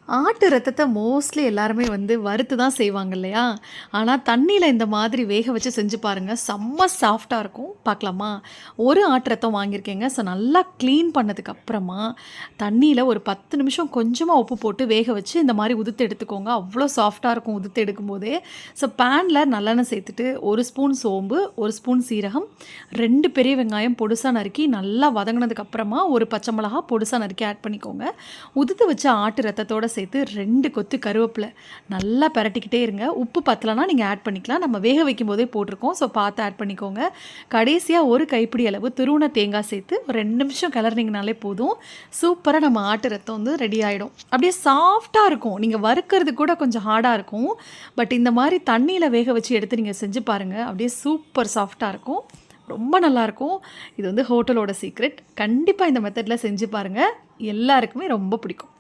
ஆட்டு ரத்தத்த மோஸ்ட்லி எல்லாருமே வந்து வறுத்து தான் செய்வாங்க இல்லையா? ஆனா தண்ணீல இந்த மாதிரி வேக வச்சு செஞ்சு பாருங்க. செம்ம சாஃப்ட்டா இருக்கும். பார்க்கலாமா? ஒரு ஆட்டு ரத்தம் வாங்கியிருக்கேங்க. ஸோ நல்லா க்ளீன் பண்ணதுக்கு அப்புறமா, தண்ணீல ஒரு 10 நிமிஷம் கொஞ்சமா உப்பு போட்டு வேக வச்சு இந்த மாரி உதுத்து எடுத்துக்கோங்க. அவ்ளோ சாஃப்ட்டா இருக்கும் உதுத்து எடுக்கும்போதே. ஸோ பேன்ல நல்லெண்ணெய் சேர்த்துட்டு 1 ஸ்பூன் சோம்பு, 1 ஸ்பூன் சீரகம், 2 பெரிய வெங்காயம் பொடுசா நறுக்கி நல்லா வதங்குனதுக்கு அப்புறமா, ஒரு பச்சை மிளகா பொடுசா நறுக்கி ஆட் பண்ணிக்கோங்க. உதுத்து வச்ச ஆட்டு ரத்தத்தோட சேர்த்து 2 கொத்து கருவேப்பில நல்லா பெரட்டிக்கிட்டே இருங்க. உப்பு பத்தலனா நீங்க ஆட் பண்ணிக்கலாம். நம்ம வேக வைக்கும்போதே போட்டிருக்கோம். ஸோ பார்த்து ஆட் பண்ணிக்கோங்க. கடைசியா ஒரு கைப்பிடி அளவு துருவுன தேங்காய் சேர்த்து ஒரு 2 நிமிஷம் கிளறினீங்கனாலே போதும். சூப்பரா நம்ம ஆட்டு ரத்தம் வந்து ரெடி ஆயிடும். அப்படியே சாஃப்ட்டா இருக்கும். நீங்க வறுக்கிறது கூட கொஞ்சம் ஹார்டா இருக்கும். பட் இந்த மாரி தண்ணீல வேக வச்சு எடுத்து நீங்க செஞ்சு பாருங்க. அப்படியே சூப்பர் சாஃப்ட்டா இருக்கும். ரொம்ப நல்லாயிருக்கும். இது வந்து ஹோட்டலோட சீக்ரெட். கண்டிப்பா இந்த மெத்தட்ல செஞ்சு பாருங்க. எல்லாருக்குமே ரொம்ப பிடிக்கும்.